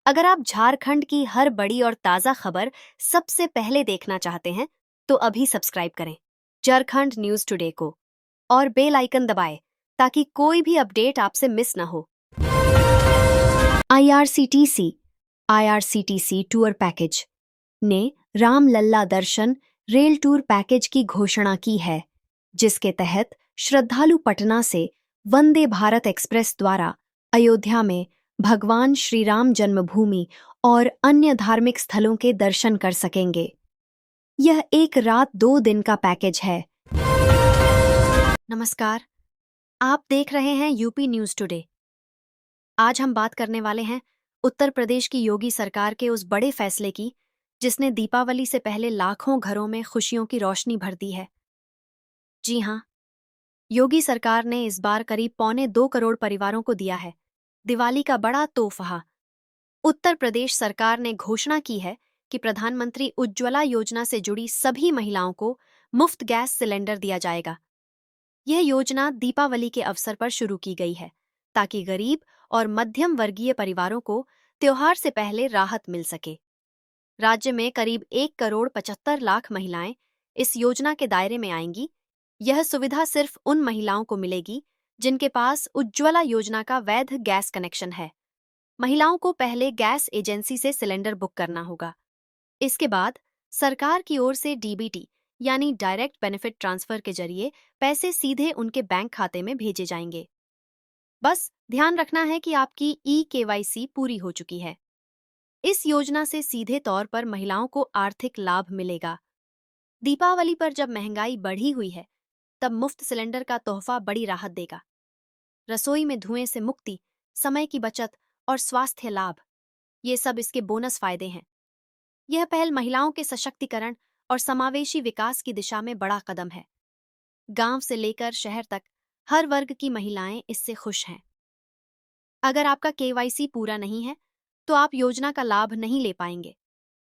अगर आप झारखंड की हर बड़ी और ताजा खबर सबसे पहले देखना चाहते हैं, तो अभी सब्सक्राइब करें झारखंड न्यूज टुडे को और बेल आइकन दबाएं ताकि कोई भी अपडेट आपसे मिस ना हो। आईआरसीटीसी आईआरसीटीसी टूर पैकेज ने रामलला दर्शन रेल टूर पैकेज की घोषणा की है, जिसके तहत श्रद्धालु पटना से वंदे भारत एक्सप्रेस द्वारा अयोध्या में भगवान श्री राम जन्मभूमि और अन्य धार्मिक स्थलों के दर्शन कर सकेंगे। यह एक रात 2 दिन का पैकेज है। नमस्कार, आप देख रहे हैं यूपी न्यूज टुडे। आज हम बात करने वाले हैं उत्तर प्रदेश की योगी सरकार के उस बड़े फैसले की, जिसने दीपावली से पहले लाखों घरों में खुशियों की रोशनी भर दी है। जी हां, योगी सरकार ने इस बार करीब 1.25 करोड़ परिवारों को दिया है दिवाली का बड़ा तोहफा। उत्तर प्रदेश सरकार ने घोषणा की है कि प्रधानमंत्री उज्ज्वला योजना से जुड़ी सभी महिलाओं को मुफ्त गैस सिलेंडर दिया जाएगा। यह योजना दीपावली के अवसर पर शुरू की गई है ताकि गरीब और मध्यम वर्गीय परिवारों को त्योहार से पहले राहत मिल सके। राज्य में करीब 1,75,00,000 महिलाएं इस योजना के दायरे में आएंगी। यह सुविधा सिर्फ उन महिलाओं को मिलेगी जिनके पास उज्ज्वला योजना का वैध गैस कनेक्शन है। महिलाओं को पहले गैस एजेंसी से सिलेंडर बुक करना होगा। इसके बाद सरकार की ओर से डीबीटी यानी डायरेक्ट बेनिफिट ट्रांसफर के जरिए पैसे सीधे उनके बैंक खाते में भेजे जाएंगे। बस ध्यान रखना है कि आपकी ई-केवाईसी पूरी हो चुकी है। इस योजना से सीधे तौर पर महिलाओं को आर्थिक लाभ मिलेगा। दीपावली पर जब महंगाई बढ़ी हुई है, तब मुफ्त सिलेंडर का तोहफा बड़ी राहत देगा। रसोई में धुएं से मुक्ति, समय की बचत और स्वास्थ्य लाभ, ये सब इसके बोनस फायदे हैं। यह पहल महिलाओं के सशक्तिकरण और समावेशी विकास की दिशा में बड़ा कदम है। गांव से लेकर शहर तक हर वर्ग की महिलाएं इससे खुश हैं। अगर आपका केवाईसी पूरा नहीं है, तो आप योजना का लाभ नहीं ले पाएंगे।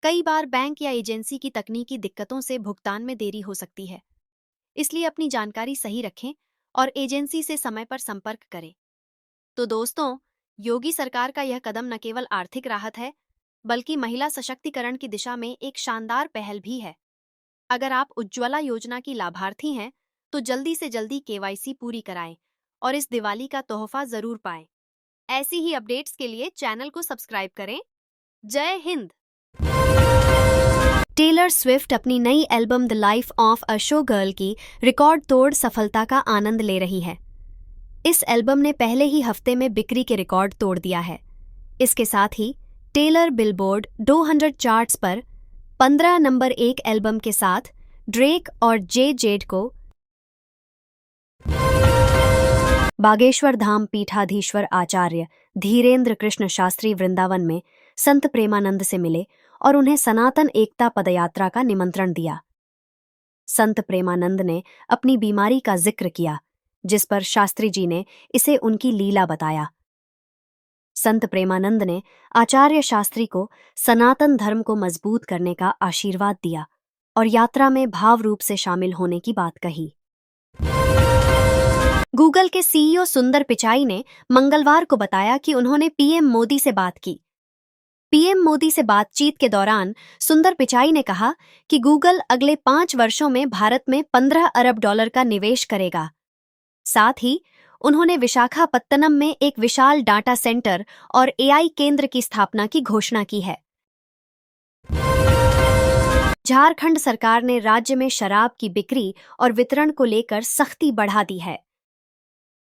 कई बार बैंक या एजेंसी की तकनीकी दिक्कतों से भुगतान में देरी हो सकती है, इसलिए अपनी जानकारी सही रखें और एजेंसी से समय पर संपर्क करें। तो दोस्तों, योगी सरकार का यह कदम न केवल आर्थिक राहत है, बल्कि महिला सशक्तिकरण की दिशा में एक शानदार पहल भी है। अगर आप उज्ज्वला योजना की लाभार्थी हैं, तो जल्दी से जल्दी केवाईसी पूरी कराएं और इस दिवाली का तोहफा जरूर पाएं। ऐसी ही अपडेट्स के लिए चैनल को सब्सक्राइब करें। जय हिंद। टेलर स्विफ्ट अपनी नई album the life of a show girl की रिकॉर्ड तोड़ सफलता का आनंद ले रही है। इस एल्बम ने पहले ही हफ्ते में बिक्री के रिकॉर्ड तोड़ दिया है। इसके साथ ही टेलर बिलबोर्ड 200 चार्ट्स पर 15 नंबर 1 एल्बम के साथ ड्रेक और जे जेड को बागेश्वर धाम पीठाधीश्वर आचार्य धीरेन्द्र कृष्ण शास्त्री वृंदावन में संत प्रेमानंद से मिले और उन्हें सनातन एकता पदयात्रा का निमंत्रण दिया। संत प्रेमानंद ने अपनी बीमारी का जिक्र किया, जिस पर शास्त्री जी ने इसे उनकी लीला बताया। संत प्रेमानंद ने आचार्य शास्त्री को सनातन धर्म को मजबूत करने का आशीर्वाद दिया और यात्रा में भाव रूप से शामिल होने की बात कही। गूगल के सीईओ सुंदर पिचाई ने मंगलवार को बताया कि उन्होंने पीएम मोदी से बात की। पीएम मोदी से बातचीत के दौरान सुंदर पिचाई ने कहा कि गूगल अगले 5 वर्षों में भारत में $15 अरब का निवेश करेगा। साथ ही उन्होंने विशाखापत्तनम में एक विशाल डाटा सेंटर और एआई केंद्र की स्थापना की घोषणा की है। झारखंड सरकार ने राज्य में शराब की बिक्री और वितरण को लेकर सख्ती बढ़ा दी है।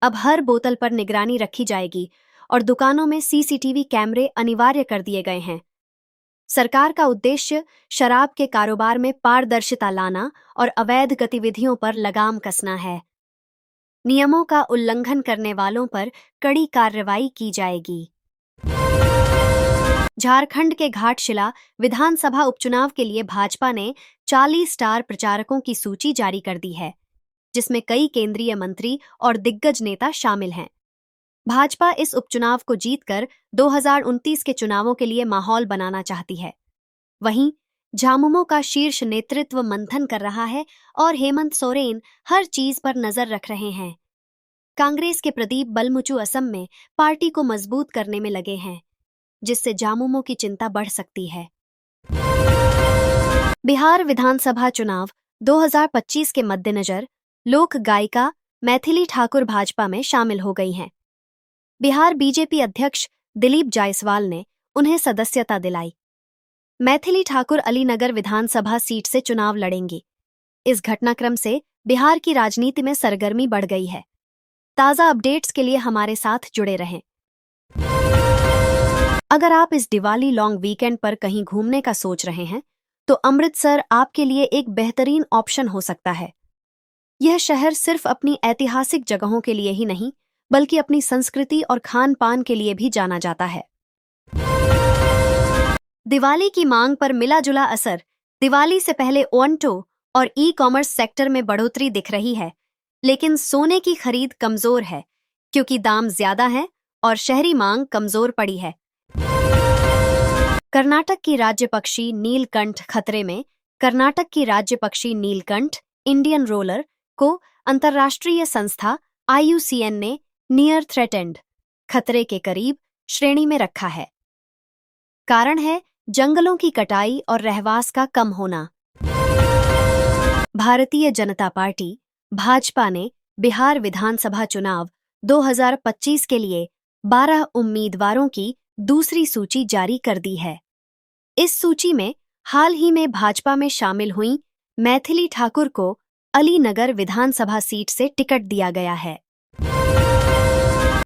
अब हर बोतल पर निगरानी रखी जाएगी और दुकानों में सीसीटीवी कैमरे अनिवार्य कर दिए गए हैं। सरकार का उद्देश्य शराब के कारोबार में पारदर्शिता लाना और अवैध गतिविधियों पर लगाम कसना है। नियमों का उल्लंघन करने वालों पर कड़ी कार्रवाई की जाएगी। झारखंड के घाटशिला विधानसभा उपचुनाव के लिए भाजपा ने 40 स्टार प्रचारकों की सूची जारी कर दी है, जिसमें कई केंद्रीय मंत्री और दिग्गज नेता शामिल हैं। भाजपा इस उपचुनाव को जीतकर 2029 के चुनावों के लिए माहौल बनाना चाहती है। वहीं झामुमो का शीर्ष नेतृत्व मंथन कर रहा है और हेमंत सोरेन हर चीज पर नजर रख रहे हैं। कांग्रेस के प्रदीप बलमुचु असम में पार्टी को मजबूत करने में लगे हैं। जिससे जामुमों की चिंता बढ़ सकती है। बिहार विधानसभा चुनाव 2025 के मद्देनजर लोक गायिका मैथिली ठाकुर भाजपा में शामिल हो गई हैं। बिहार बीजेपी अध्यक्ष दिलीप जायसवाल ने उन्हें सदस्यता दिलाई। मैथिली ठाकुर अलीनगर विधानसभा सीट से चुनाव लड़ेंगी। इस घटनाक्रम से बिहार की राजनीति में सरगर्मी बढ़ गई है। ताज़ा अपडेट्स के लिए हमारे साथ जुड़े रहें। अगर आप इस दिवाली लॉन्ग वीकेंड पर कहीं घूमने का सोच रहे हैं तो अमृतसर आपके लिए एक बेहतरीन ऑप्शन हो सकता है। यह शहर सिर्फ अपनी ऐतिहासिक जगहों के लिए ही नहीं बल्कि अपनी संस्कृति और खान पान के लिए भी जाना जाता है। दिवाली की मांग पर मिला जुला असर। दिवाली से पहले ओंटो और ई कॉमर्स सेक्टर में बढ़ोतरी दिख रही है, लेकिन सोने की खरीद कमजोर है क्योंकि दाम ज्यादा हैं और शहरी मांग कमजोर पड़ी है। कर्नाटक की राज्य पक्षी नीलकंठ खतरे में। कर्नाटक की राज्य पक्षी नीलकंठ इंडियन रोलर को अंतर्राष्ट्रीय संस्था IUCN ने नियर थ्रेटेंड खतरे के करीब श्रेणी में रखा है। कारण है जंगलों की कटाई और रहवास का कम होना। भारतीय जनता पार्टी भाजपा ने बिहार विधानसभा चुनाव 2025 के लिए 12 उम्मीदवारों की दूसरी सूची जारी कर दी है। इस सूची में हाल ही में भाजपा में शामिल हुई मैथिली ठाकुर को अलीनगर विधानसभा सीट से टिकट दिया गया है।